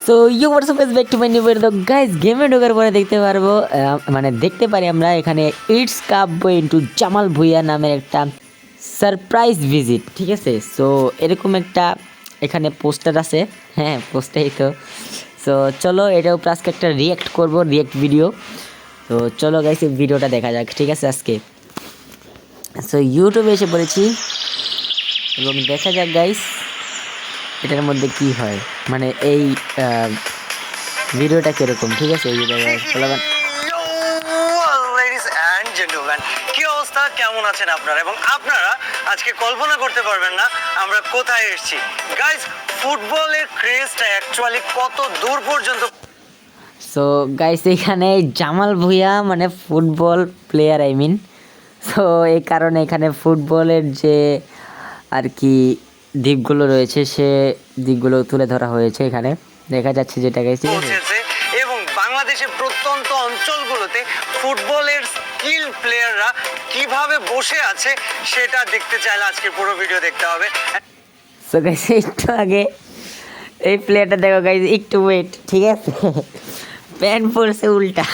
So you what's up back to my new video. তো guys গেমে ঢোকার পরে দেখতে পারবো মানে দেখতে পারি আমরা এখানে it's cup into Jamal Bhuiyan নামের একটা সারপ্রাইজ ভিজিট, ঠিক আছে। সো এরকম একটা এখানে পোস্টার আছে, হ্যাঁ পোস্টারই তো। সো চলো এটাও আজকে একটা রিয়াক্ট করব, রিয়াক্ট ভিডিও। তো চলো গাইস এই ভিডিওটা দেখা যাক, ঠিক আছে আজকে। সো ইউটিউবে এসে পড়েছি এবং দেখা যাক গাইস এটার মধ্যে কি হয়, মানে এই ভিডিওটা কিরকম, ঠিক আছে। এই লেডিস এন্ড জেন্টলম্যান, কি অবস্থা, কেমন আছেন আপনারা? এবং আপনারা আজকে কল্পনা করতে পারবেন না আমরা কোথায় এসেছি। গাইস, ফুটবলের ক্রেজটা অ্যাকচুয়ালি কত দূর পর্যন্ত। সো গাইস এখানে জামাল ভুঁইয়া মানে football player, I mean. So এই কারণে এখানে ফুটবলের যে আর কি দিকগুলো রয়েছে সে দিকগুলো তুলে ধরা হয়েছে এখানে, দেখা যাচ্ছে যেটা গাইস পৌঁছেছে এবং বাংলাদেশের প্রত্যন্ত অঞ্চলগুলোতে ফুটবলের স্কিল প্লেয়াররা কিভাবে বসে আছে সেটা দেখতে চাইলে আজকে পুরো ভিডিও দেখতে হবে। সো গাইস একটু আগে এই প্লেয়ারটা দেখো গাইস, একটু ওয়েট, ঠিক আছে। প্যান্ট পরছে উল্টা,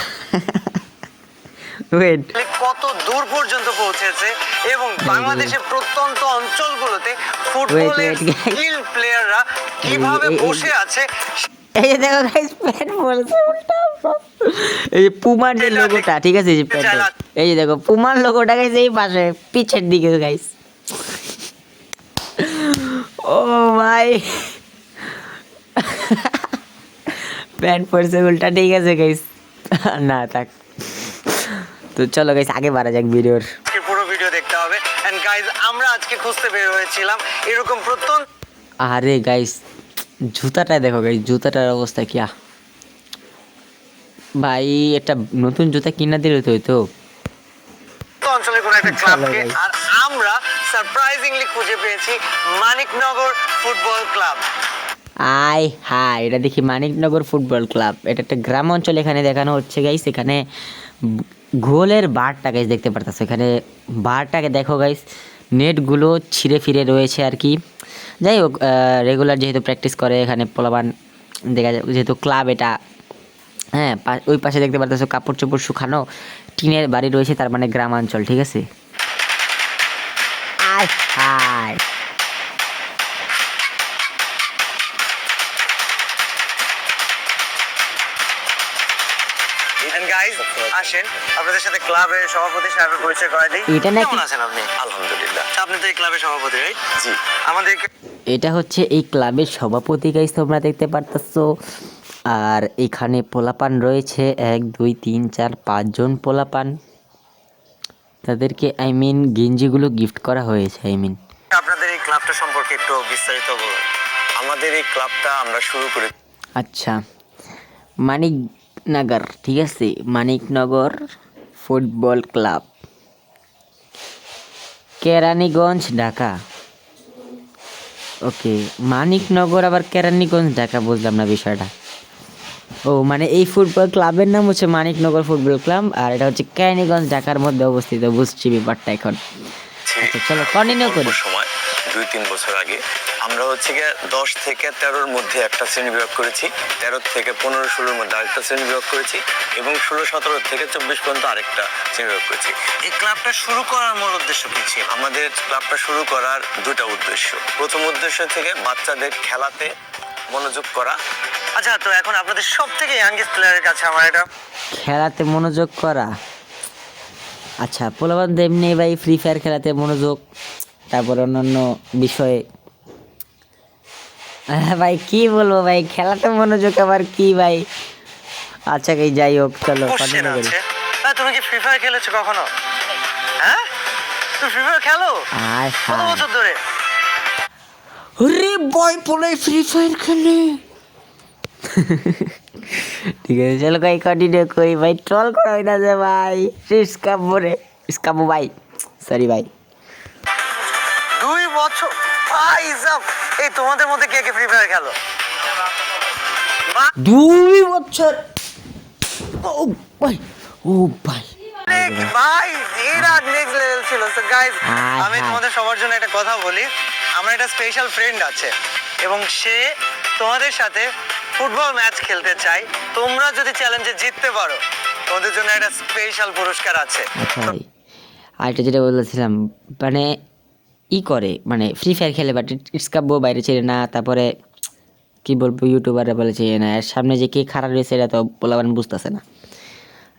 ওয়েট। কত দূর পর্যন্ত পৌঁছেছে এবং বাংলাদেশের প্রত্যন্ত অঞ্চলগুলোতে ফুটবলের স্কিল প্লেয়াররা কিভাবে বসে আছে। এই যে দেখো গাইস প্যান্ট পরছে উল্টা, এই যে পুমার যে লোগোটা, ঠিক আছে, এই যে প্যান্ট, এই যে দেখো পুমার লোগোটা গাইস এই পাশে পিছের দিকে গাইস। ও ভাই প্যান্ট পরছে উল্টা, ঠিক আছে গাইস, না থাক। তো চলো গাইস আগে বাড়া যাক ভিডিওর, পুরো ভিডিও দেখতে হবে। এন্ড গাইস আমরা আজকে খুঁজতে বের হয়েছিলাম এরকম প্রত্যন্ত। আরে গাইস জুতাটা দেখো গাইস, জুতাটার অবস্থা কি ভাই, একটা নতুন জুতা কিনা দিলে তো হইতো। অঞ্চলের কোনো একটা ক্লাবকে আর আমরা সারপ্রাইজিংলি খুঁজে পেয়েছি মানিকনগর ফুটবল ক্লাব। আয় হাই, এটা দেখি মানিকনগর ফুটবল ক্লাব, এটা একটা গ্রাম অঞ্চল এখানে দেখানো হচ্ছে গাইস। এখানে গোলের বারটা গাইস দেখতে পারতেছে, এখানে বারটাকে দেখো গাইস, নেটগুলো ছিঁড়ে ফিরে রয়েছে আর কি। যাই হোক রেগুলার যেহেতু প্র্যাকটিস করে এখানে পোলাবান দেখা যায়, যেহেতু ক্লাব এটা, হ্যাঁ ওই পাশে দেখতে পারতেছো কাপড় চোপড় শুকানো টিনের বাড়ি রয়েছে, তার মানে গ্রামাঞ্চল, ঠিক আছে। আয় হায় গাইস আসেন আপনাদের সাথে ক্লাবের সভাপতি সাহেবের পরিচয় করাই দিই। এটা নাকি? কেমন আছেন আপনি? আলহামদুলিল্লাহ। আপনি তো এই ক্লাবের সভাপতি, রাইট? জি। আমাদেরকে এটা হচ্ছে এই ক্লাবের সভাপতি গাইস, তোমরা দেখতে পারতেছো। আর এখানে পোলাপান রয়েছে 1 2 3 4 5 জন পোলাপান, তাদেরকে আই মিন গেঞ্জিগুলো গিফট করা হয়েছে। আই মিন আপনাদের এই ক্লাবটা সম্পর্কে একটু বিস্তারিত বলুন। আমাদের এই ক্লাবটা আমরা শুরু করি, আচ্ছা, মানিকনগর, ঠিক আছে, মানিকনগর ফুটবল ক্লাব, কেরানীগঞ্জ, ঢাকা। ওকে, মানিকনগর আবার কেরানীগঞ্জ, ঢাকা, বুঝলাম না বিষয়টা। ও মানে এই ফুটবল ক্লাবের নাম হচ্ছে মানিকনগর ফুটবল ক্লাব, আর এটা হচ্ছে কেরানীগঞ্জ, ঢাকার মধ্যে অবস্থিত। বুঝছি ব্যাপারটা এখন। আচ্ছা চলো কন্টিনিউ করি। সময় 2-3 বছর আগে আমরা হচ্ছে গিয়ে 10 থেকে 13-র মধ্যে একটা শ্রেণী বিভাগ করেছি, 13 থেকে 15-16-র মধ্যে আরেকটা শ্রেণী বিভাগ করেছি এবং 16-17 থেকে 24 পর্যন্ত আরেকটা শ্রেণী বিভাগ করেছি। এই ক্লাবটা শুরু করার মূল উদ্দেশ্য কি ছিল? আমাদের ক্লাবটা শুরু করার দুটা উদ্দেশ্য। প্রথম উদ্দেশ্য থেকে বাচ্চাদের খেলাতে মনোযোগ করা। আচ্ছা, তো এখন আপনাদের সব থেকে ইয়াংগেস্ট প্লেয়ারের কাছে আমার এটা খেলাতে মনোযোগ করা। আচ্ছা পোলাবান এমনি ভাই ফ্রি ফায়ার খেলাতে মনোযোগ, তারপর অন্যান্য বিষয়ে ভাই কি বলবো ভাই, খেলাতে মনোযোগ আবার কি ভাই। আচ্ছা এই যাই হোক চলো কন্টিনিউ করি। তুমি কি ফ্রি ফায়ার খেলেছো কখনো? হ্যাঁ, তুমি ফ্রি ফায়ার খেলো আয় কত হায়, বছর ধরে? আরে বয় পোলাই ফ্রি ফায়ার খেলে। ঠিক আছে চলো ভাই কন্টিনিউ করি ভাই, ট্রল করা হয় না যে ভাই, স্কাবো ভাই, সরি ভাই। 2 বছর ভাই সাব। এই তোমাদের মধ্যে কে কে ফ্রি ফায়ার খেলো? 2 বছর? ও ভাই, ও ভাই ভাই এরা নেক্সট লেভেল ছিল। সো গাইস আমি হায়। তোমাদের সবার জন্য একটা কথা বলি, আমার একটা স্পেশাল ফ্রেন্ড আছে এবং সে তোমাদের সাথে ফুটবল ম্যাচ খেলতে চাই। তোমরা যদি চ্যালেঞ্জে জিততে পারো তোমাদের জন্য একটা স্পেশাল পুরস্কার আছে। আচ্ছা ভাই, আরেকটা যেটা বলছিলাম, মানে করে মানে ফ্রি ফায়ার খেলে, বাট ইটস কাব্য বাইরে ছেড়ে না, তারপরে কি বলবো ইউটিউবাররা বলে ছেড়ে না, এর সামনে যে কে খারাপ রয়েছে এটা তো বলাবান বুঝতেছে না।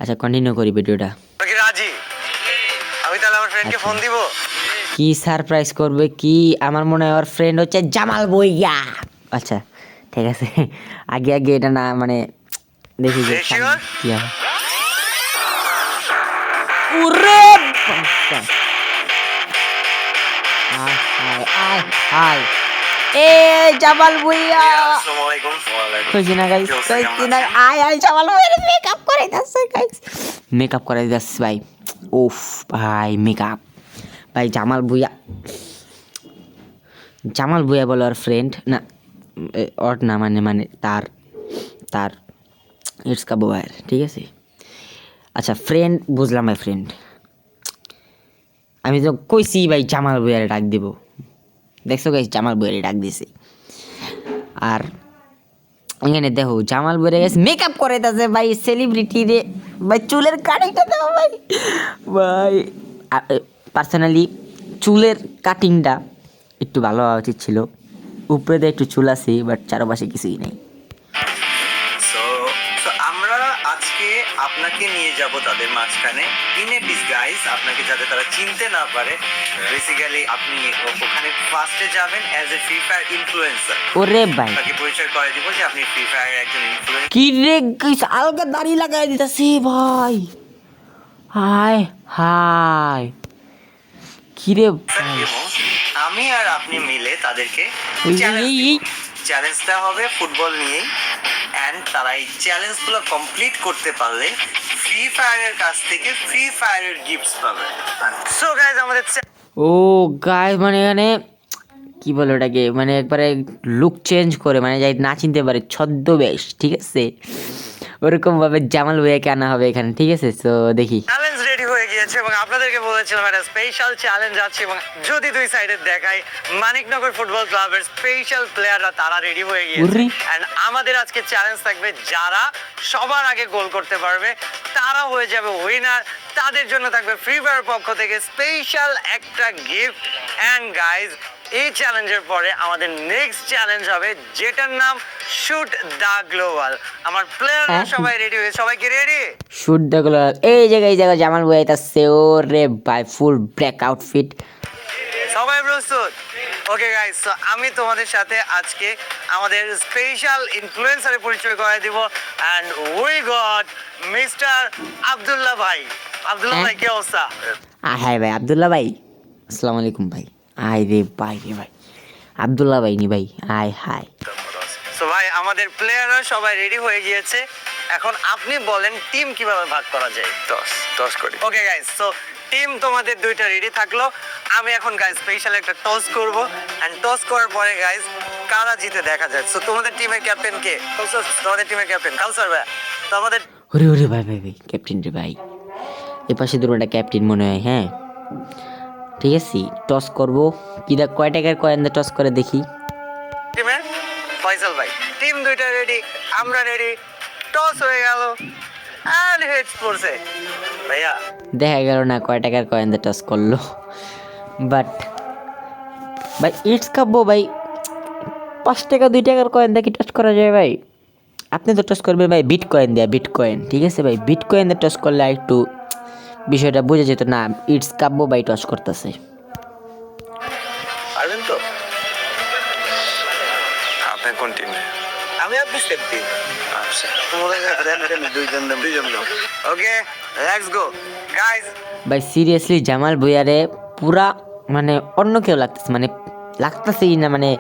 আচ্ছা কন্টিনিউ করি ভিডিওটা। তোমরা কি রাজি? আমি তাহলে আমার ফ্রেন্ডকে ফোন দিব। কি সারপ্রাইজ করবে কি, আমার মনে হয় ওর ফ্রেন্ড হচ্ছে জামাল ভুঁইয়া। আচ্ছা ঠিক আছে, আগে আগে এটা না মানে দেখি যে Are you sure? কি হয়। ওরে বাবা! আয় আয় আয় আয়, এ জামাল ভুঁইয়া আসসালামু আলাইকুম। কইছি না গাইস, কইছি না, আয় আয় জামাল ভুঁইয়া মেকআপ করে যাচ্ছে গাইস, মেকআপ করে যাচ্ছে ভাই। উফ ভাই মেকআপ, ভাই জামাল ভুঁইয়া, জামাল ভুঁইয়া বলে ওর ফ্রেন্ড না, ওর না মানে মানে তার তার ইটস কাব্য ভাইয়ের, ঠিক আছে। আচ্ছা ফ্রেন্ড বুঝলাম ভাই, ফ্রেন্ড আমি তো কইছি ভাই জামাল ভুঁইয়ারে ডাক দিব, দেখছো গাইস জামাল ভুঁইয়ারে ডাক দিছি। আর এখানে দেখো জামাল ভুঁইয়া গেছে মেকআপ করে তাছে ভাই, সেলিব্রিটি রে ভাই, চুলের কাটিংটা দাও ভাই। ভাই পার্সোনালি চুলের কাটিংটা একটু ভালো হওয়া উচিত ছিল, উপরে দিয়ে একটু চুল আছে বাট চারপাশে কিছুই নেই। সো আমরা আজকে আপনাকে নিয়ে যাব তাদের মাঝখানে ইন এ ডিসগাইজ, আপনাকে যাতে তারা চিনতে না পারে। বেসিক্যালি আপনি ওখানে ফার্স্টে যাবেন as a free fire influencer. ওরে ভাই তাকে পরিচয় করে দিব যে আপনি ফ্রি ফায়ারের একজন ইনফ্লুয়েন্সার। কি রে গাইস, আলগা দাড়ি লাগাই দিতাছি ভাই, হাই হাই কি রে ভাই। এবং আমি আর আপনি মিলে তাদেরকে এই, চ্যালেঞ্জ এই, দিব। এই। চ্যালেঞ্জটা হবে ফুটবল নিয়েই, অ্যান্ড তারা এই চ্যালেঞ্জগুলো কমপ্লিট করতে পারলে ফ্রি ফায়ারের কাছ থেকে ফ্রি ফায়ারের গিফটস পাবে। সো গাইজ আমাদের ও গাইস মানে এখানে কি বলে ওটাকে, মানে একবারে লুক চেঞ্জ করে, মানে যাই না চিনতে পারে ছদ্মবেশ, ঠিক আছে, ওরকম ভাবে জামাল ভুঁইয়াকে আনা হবে এখানে, ঠিক আছে। তো দেখি চ্যালেঞ্জ রেডি হয়ে গিয়েছে এবং আপনাদেরকে বলেছিলাম একটা স্পেশাল চ্যালেঞ্জ আছে, এবং যদি দুই সাইডে দেখাই মানিকনগর ফুটবল ক্লাবের স্পেশাল প্লেয়াররা তারা রেডি হয়ে গিয়েছে। ওরে। এন্ড আমাদের আজকে চ্যালেঞ্জ থাকবে যারা সবার আগে গোল করতে পারবে তারা হয়ে যাবে উইনার, তাদের জন্য থাকবে ফ্রি ফায়ার পক্ষ থেকে স্পেশাল একটা গিফট। এন্ড গাইজ এই চ্যালেঞ্জের পরে আমাদের নেক্সট চ্যালেঞ্জ হবে যেটার নাম শুট দা গ্লোবাল। আমার প্লেয়াররা হ্যাঁ। সবাই রেডি হয়ে, সবাই কি রেডি? শুট দেখলো এই জায়গায় জামাল ভুঁইয়া আইতাছে, ওরে ভাই ফুল ব্ল্যাক আউটফিট। সবাই প্রস্তুত? ওকে গাইস, সো আমি তোমাদের সাথে আজকে আমাদের স্পেশাল ইনফ্লুয়েন্সারের পরিচয় করে দিব। And we got mister Abdullah ভাই। আব্দুল্লাহ ভাই কি অবস্থা? হ্যাঁ ভাই আব্দুল্লাহ ভাই, আসসালামু আলাইকুম ভাই। আয় রে ভাই আব্দুল্লাহ ভাই নি ভাই, আয় হাই। সো ভাই আমাদের প্লেয়াররা সবাই রেডি হয়ে গিয়েছে, এখন আপনি বলেন টিম কিভাবে ভাগ করা যায়। টস করি। ওকে গাইস, সো টিম তোমাদের দুইটা রেডি থাকলো। আমি এখন গাইস স্পেশাল একটা টস করব, এন্ড টস করার পরে গাইস কারা জিতে দেখা যায়। সো তোমাদের টিমের ক্যাপ্টেন কে? তোমাদের টিমের ক্যাপ্টেন কাউসার ভাই। তো আমাদের ওরে ভাই ক্যাপ্টেন রে ভাই, এ পাশে দুটোটা ক্যাপ্টেন মনে হয়। হ্যাঁ ঠিক আছে, টস করবো কি দেখ কয় টাকার কয়েন দিয়ে টস করে দেখি। টিমের ফয়সাল ভাই, টিম দুইটা রেডি, আমরা রেডি। টস হয়ে গেল এন্ড হেডস পড়ছে ভাইয়া। দেখা গেল না কয় টাকার কয়েন দিয়ে টস করলো, বাট ভাই ইটস কাব্য ভাই 5 টাকা 2 টাকার কয়েন দিয়ে কি টস করা যায় ভাই? আপনি তো টস করবেন ভাই বিট কয়েন দেয়া, বিট কয়েন, ঠিক আছে ভাই, বিট কয়েন দিয়ে টস করলে একটু বিষয়টা বোঝা যেত না ইটস কাব্য ভাই টস করতেছে। পারবেন তো? আপনি কোন টিমে? আমি আপনি সেফ টিম। আচ্ছা দুইজন ওকে লেটস গো গাইস। ভাই সিরিয়াসলি জামাল ভুঁইয়ারে পুরা মানে অন্য কেউ লাগতেছে, মানে লাগতেছেই না মানে,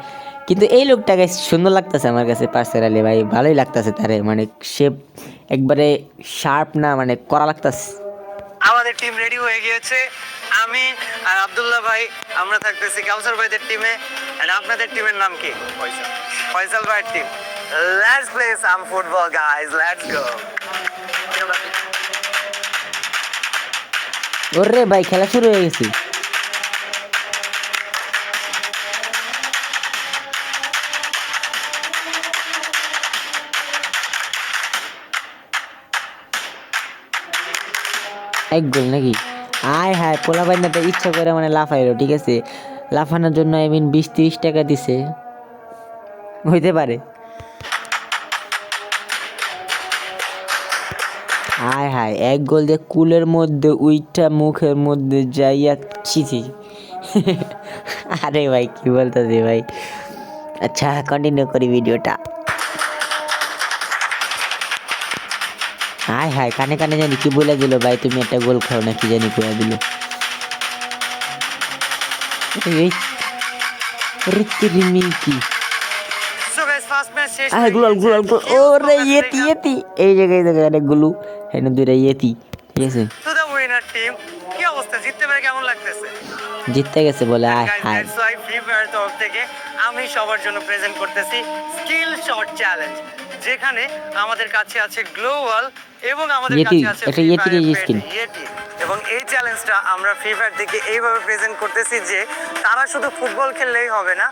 কিন্তু এই লোকটাকে সুন্দর লাগতেছে আমার কাছে পার্সোনালি ভাই, ভালোই লাগতেছে তারে, মানে সে একবারে শার্প না মানে করা লাগতেছে। আমাদের টিম রেডি হয়ে গিয়েছে, আমি আর আব্দুল্লাহ ভাই আমরা থাকতেছি কাউসার ভাইদের টিমে। এন্ড আপনাদের টিমের নাম কি? ফয়সাল ভাইয়ের team. Let's play some football guys, let's go. ওরে ভাই খেলা শুরু হয়ে গেছে। এক গোল নাকি? আয় হায়, পোলা বাইনা তো ইচ্ছা করে মানে লাফাইলো, ঠিক আছে, লাফানোর জন্য 20-30 টাকা দিছে, হইতে পারে। হায় হায়, এক গোল দিয়ে কুলের মধ্যে উইটা মুখের মধ্যে যাইয়া ছিছি। আরে ভাই কি বলতেছি ভাই। আচ্ছা কন্টিনিউ করি ভিডিওটা। হায় হায়, কানে কানে জানি কি বলে দিল ভাই, তুমি একটা গোল খাও না কি জানি করে দিল। এই রিত্তি মিল্কি সো গাইস ফার্স্ট ম্যাচ শেষ আয় হয়ে গোল গিয়েছে। গোল গোল, ওরে ইয়েতি ইয়েতি, এই জায়গায় অনেকগুলো, এখানে দুইটা ইয়েতি, ঠিক আছে, টু দ্য উইনার টিম। কি অবস্থা, জিততে পেরে কেমন লাগতেছে? জিততে গেছে বলে। Hi guys hi, that's why Free Fire তরফ থেকে আমি সবার জন্য প্রেজেন্ট করতেছি স্কিল শট চ্যালেঞ্জ, যেখানে আমাদের কাছে আছে গ্লোবাল এবং আমাদের ইয়েতি, কাছে আছে একটা ফ্রি ইয়েতির ফায়ারের স্কিন। ইয়েটি। এবং এই চ্যালেঞ্জটা আমরা ফ্রি ফায়ার থেকে এইভাবে প্রেজেন্ট করতেছি যে তারা শুধু ফুটবল খেললেই হবে না,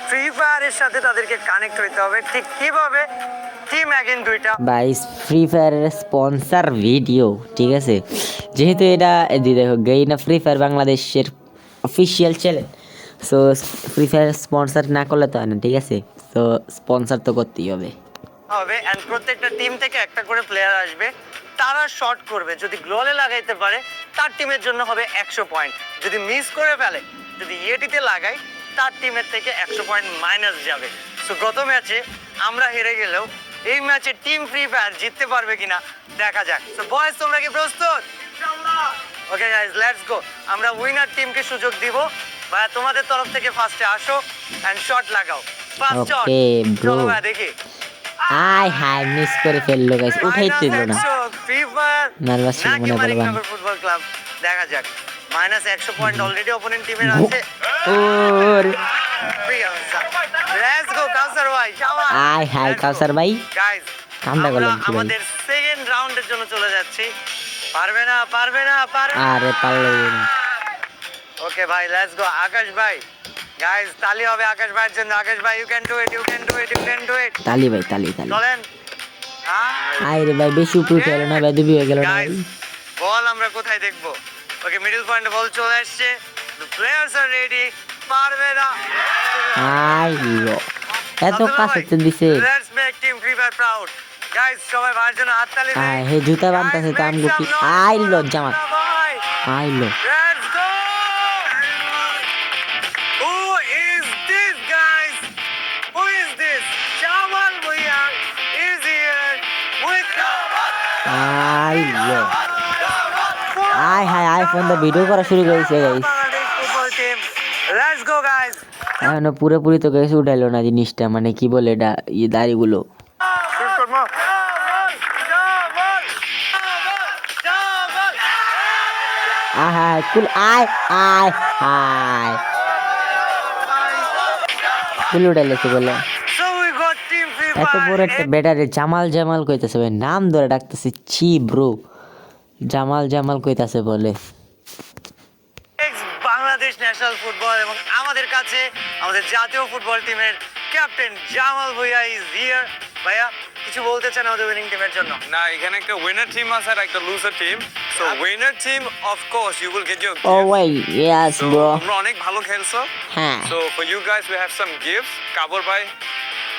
ফ্রি ফায়ারের সাথে তাদেরকে কানেক্ট হইতে হবে। ঠিক কিভাবে? টিম অ্যাগেন দুইটা। ভাই ফ্রি ফায়ারের স্পন্সর ভিডিও, ঠিক আছে, যেহেতু এটা দেখো গেইনা ফ্রি ফায়ার বাংলাদেশের official channel, so free fire sponsor না করলে তো হয় না, ঠিক আছে, তো স্পন্সর তো করতেই হবে। হবে এন্ড প্রত্যেকটা টিম থেকে একটা করে প্লেয়ার আসবে, তারা শট করবে, যদি গ্লোলে লাগাইতে পারে তার টিমের জন্য হবে 100 পয়েন্ট, যদি মিস করে ফেলে, যদি ইয়েটিতে লাগাই তার টিমের থেকে 100 পয়েন্ট মাইনাস যাবে। সো গত ম্যাচে আমরা হেরে গেলেও এই ম্যাচে টিম ফ্রি ফায়ার জিততে পারবে কিনা দেখা যাক। সো বয়েজ তোমরা কি প্রস্তুত? Okay guys let's go. আমরা উইনার টিমকে সুযোগ দিব, ভাইয়া তোমাদের তরফ থেকে ফার্স্টে আসো এন্ড শট লাগাও। First shot Okay, bro. চলো ভাই দেখি। আয় হায়, মিস করে ফেললো গাইস, উঠাইতে দিল না, নার্ভাস ছিল মনে হয় বলবান। ফুটবল ক্লাব দেখা যাক। -100 পয়েন্ট অলরেডি অপোনেন্ট টিমের আছে। ওর লেটস গো কাউসার ভাই, শাবাশ। আয় হায় কাউসার ভাই, গাইস কামটা করলাম কি ভাই? আমাদের সেকেন্ড রাউন্ডের জন্য চলে যাচ্ছি। পারবে না, পারবে না, পারবে না। আরে পারলো না। ওকে ভাই লেটস গো আকাশ ভাই। গাইস তালি হবে আকাশ ভাইয়ের জন্য। আকাশ ভাই you can do it, you can do it, you can do it. তালি ভাই, তালি তালি। চলেন। আয় রে ভাই, বেশি উপরে উঠে গেল না ভাই, ডুবি হয়ে গেল না ভাই। গাইস বল আমরা কোথায় দেখব? ওকে মিডল পয়েন্টে বল চলে আসছে। The players are ready. পারবে না। আয় লো, এত কাছে তো দিছে। Let's make team Free Fire proud. Guys সবাই ভাইয়ের জন্য হাততালি দিন। আয় হে জুতা বানতাছে তো আমগো কি। আয় লো জামা, আয় লো। Let's go. Who is this guys? Who is this? Jamal Bhuiyan is here with আয় লো, আয় হায়, আইফোন তো ভিডিও করা শুরু করেছে guys. Bangladesh football team. Let's go guys. এখনো পুরোপুরি তো গাইস উঠাইলো না জিনিসটা, মানে কি বলে এটা, দাড়িগুলো। আয় হায় কুল, আয় আয় হায়, কুল উঠাইলেছে বলে। এত বড় একটা ব্যাটারে জামাল জামাল কইতাছে ভাই, নাম ধরে ডাকতেছে, ছি ব্রো, জামাল জামাল কইতাছে বলে। বাংলাদেশ ন্যাশনাল ফুটবল এবং আমাদের কাছে আমাদের জাতীয় ফুটবল টিমের captain Jamal Bhuiyan is here. ভাইয়া কিছু বলতে চান আমাদের উইনিং টিমের জন্য? না, এখানে একটা উইনার টিম আছে আর একটা loser team. So winner team of course you will get your ও ওয়াই ইয়েস ব্রো, তোমরা অনেক ভালো খেলছো। হ্যাঁ। So for you guys we have some gifts. কাবর ভাই,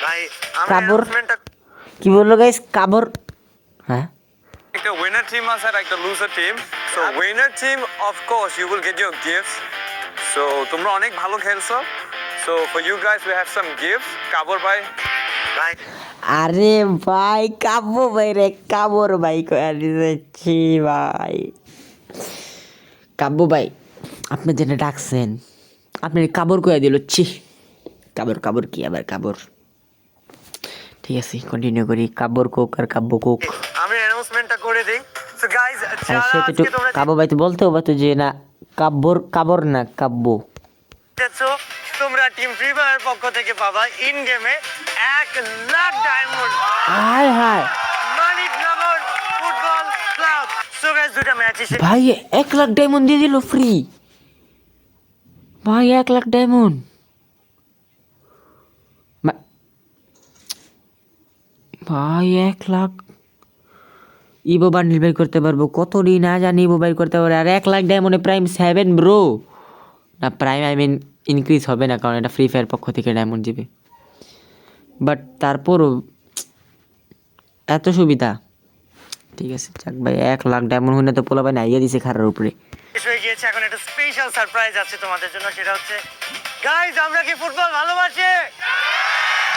ভাই আমরা কাবর? অ্যানাউন্সমেন্টটা কি বললো গাইস, কাবর? হ্যাঁ একটা উইনার টিম আছে আর একটা loser team. So winner team of course you will get your gifts. So তোমরা অনেক ভালো খেলছো। So for you guys we have some gifts. কাবর ভাই, ভাই আরে ভাই কাব্য ভাই রে, কাবর ভাই কয়া দিয়েছি ভাই। কাব্য ভাই আপনি যেটা ডাকছেন, আপনি কাবর কয়া দিল, ছি। কাবর কাবর কি আবার কাবর? ঠিক আছে কন্টিনিউ করি, কাব্যর কোক আর কাব্য কোক। আমি অ্যানাউন্সমেন্টটা করে দেই। সো গাইস আর যারা সে তো আজকে তোমরা কাব্য ভাই তো বলতেও পারতো যে না, কাব্যর কাবর না কাব্য। জিতেছো, তোমরা টিম ফ্রি ফায়ার পক্ষ থেকে পাবা ইন গেমে 1 লাখ ডায়মন্ড হায় হায় Maniknagar football club. So guys দুটো ম্যাচ এসে ভাই 1 লাখ ডায়মন্ড দিয়ে দিল ফ্রি, ভাই 1 লাখ ডায়মন্ড। ভাই 1 লাখ, ইভো বান্ডিল বাই করতে পারবো, কত না জানি ইভো বাই করতে পারবো। আর 1 লাখ ডায়মন্ডে প্রাইম 7 ব্রো, না প্রাইম আই মিন ইনক্রিজ হবে না, কারণ এটা ফ্রি ফায়ার পক্ষ থেকে ডায়মন্ড দিবে। বাট তারপরও এত সুবিধা, ঠিক আছে যাক ভাই। 1 লাখ ডায়মন্ড হইলে তো পোলা ভাই নাইয়া দিছে খারার উপরে। শেষ হয়ে গিয়েছে, এখন একটা স্পেশাল সারপ্রাইজ আছে তোমাদের জন্য, সেটা হচ্ছে গাইস আমরা কি ফুটবল ভালোবাসি?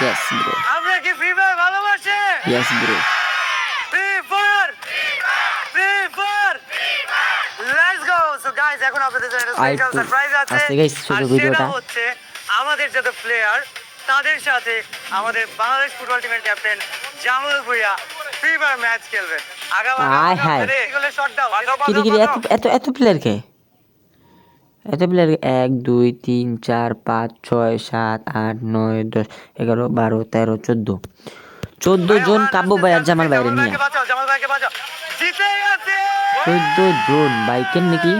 ইয়েস ব্রো, আমরা কি ফ্রি ফায়ার ভালোবাসি? Yes bro. Free fire, free fire, let's go. So guys এখন আপনাদের জন্য একটা স্পেশাল আরেকটু সারপ্রাইজ আছে, আস্তে guys, ছোট আর ভিডিওটা। সেটা হচ্ছে আমাদের যত প্লেয়ার তাদের সাথে আমাদের বাংলাদেশ ফুটবল টিমের captain Jamal Bhuiyan free fire match খেলবেন। আয় হায়। এগুলো শট দাও, কিরে কিরে এত এত এত প্লেয়ার কে? এত প্লেয়ার 1 2 3 4 5 6 7 8 9 10 11 12 13 14 জন কাব্য ভাই আর জামাল ভাইরে নিয়ে। জামাল ভাইকে বাঁচাও, জিতে গেছে 14 জন ভাই কেন নাকি?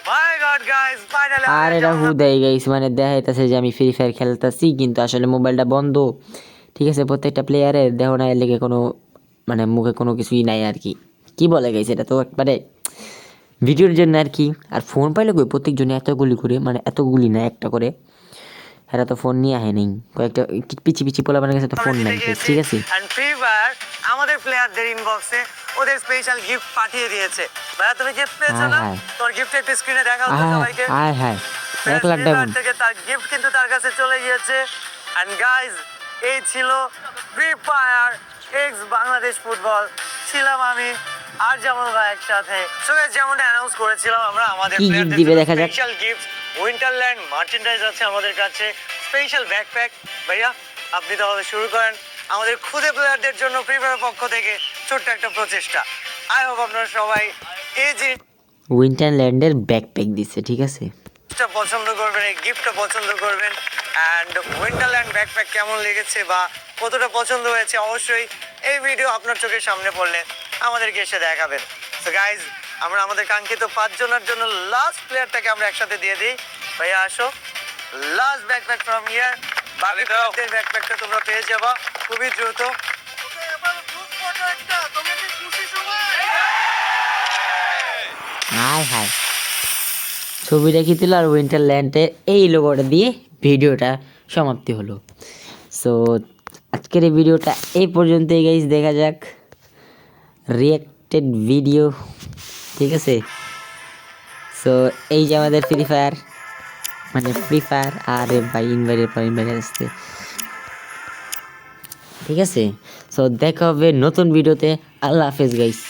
মাই গড গাইস ফাইনালি। আর এরা হুদাই গাইস, মানে দেখাইতেছে যে আমি ফ্রি ফায়ার খেলতেছি, কিন্তু আসলে মোবাইলটা বন্ধ। ঠিক আছে, প্রত্যেকটা প্লেয়ারের দেহ না এর লেগে কোনো মানে মুখে কোনো কিছুই নাই আর কি। কি বলে গাইস, এটা তো একবারে ভিডিওর জন্য আর কি। আর ফোন পাইলে কই প্রত্যেকজনে এতগুলি করে, মানে এতগুলি না একটা করে। এরা তো ফোন নিয়ে আহে নেই, কয়েকটা পিছি পিছি পোলা বানার কাছে তো ফোন নাই, ঠিক আছে। এন্ড ফ্রি ফায়ার আমাদের প্লেয়ারদের ইনবক্সে ওদের স্পেশাল গিফট পাঠিয়ে দিয়েছে। ভাইয়া তুমি গিফট পেয়েছো না? হ্যাঁ। তোর গিফট একটু স্ক্রিনে দেখাও তো আয় সবাইকে। আয় হায় 1 লাখ Free Fire ডায়মন্ড। থেকে তার গিফট কিন্তু তার কাছে চলে গিয়েছে। এন্ড গাইস এই ছিল free fire x Bangladesh football, ছিলাম আমি আর জামাল ভাই একসাথে। সো গাইস যেমনটা অ্যানাউন্স করেছিলাম আমরা আমাদের কি gift প্লেয়ারদের দিবে দেখা যাক। স্পেশাল গিফট উইন্টারল্যান্ড মার্চেন্ডাইজ আছে আমাদের কাছে, স্পেশাল ব্যাকপ্যাক। ভাইয়া আপনি তাহলে শুরু করেন আমাদের খুদে প্লেয়ারদের জন্য ফ্রি ফায়ার পক্ষ থেকে ছোট্ট একটা প্রচেষ্টা। আই হোপ আপনারা সবাই এই উইন্টারল্যান্ডের ব্যাকপ্যাক দিচ্ছে, ঠিক আছে। জিনিসটা পছন্দ করবেন, এই গিফটটা পছন্দ করবেন। অ্যান্ড উইন্টারল্যান্ড ব্যাকপ্যাক কেমন লেগেছে বা কতটা পছন্দ হয়েছে অবশ্যই এই ভিডিও আপনার চোখের সামনে পড়লে আমাদেরকে এসে দেখাবেন। সো গাইজ আমরা আমাদের কাঙ্ক্ষিত 5 জনের জন্য লাস্ট প্লেয়ারটাকে আমরা একসাথে দিয়ে দিই। ভাইয়া আসো, লাস্ট ব্যাকপ্যাক ফ্রম হিয়ার। বাকিদের ব্যাকপ্যাকটা তোমরা পেয়ে যাবা খুবই দ্রুত। হায় হায়, ছবি রেখে দিল আর উইন্টারল্যান্ডে এই লোগোটা দিয়ে ভিডিওটা সমাপ্তি হলো। সো আজকের এই ভিডিওটা এই পর্যন্তই গাইস, দেখা যাক রিয়েক্টেড ভিডিও, ঠিক আছে। সো এই যে আমাদের ফ্রি ফায়ার, মানে ফ্রি ফায়ার আর ভাই ইনভাইটের পর ইনভাইটের আসতে, ঠিক আছে। সো দেখা হবে নতুন ভিডিওতে। আল্লাহ হাফেজ গাইস।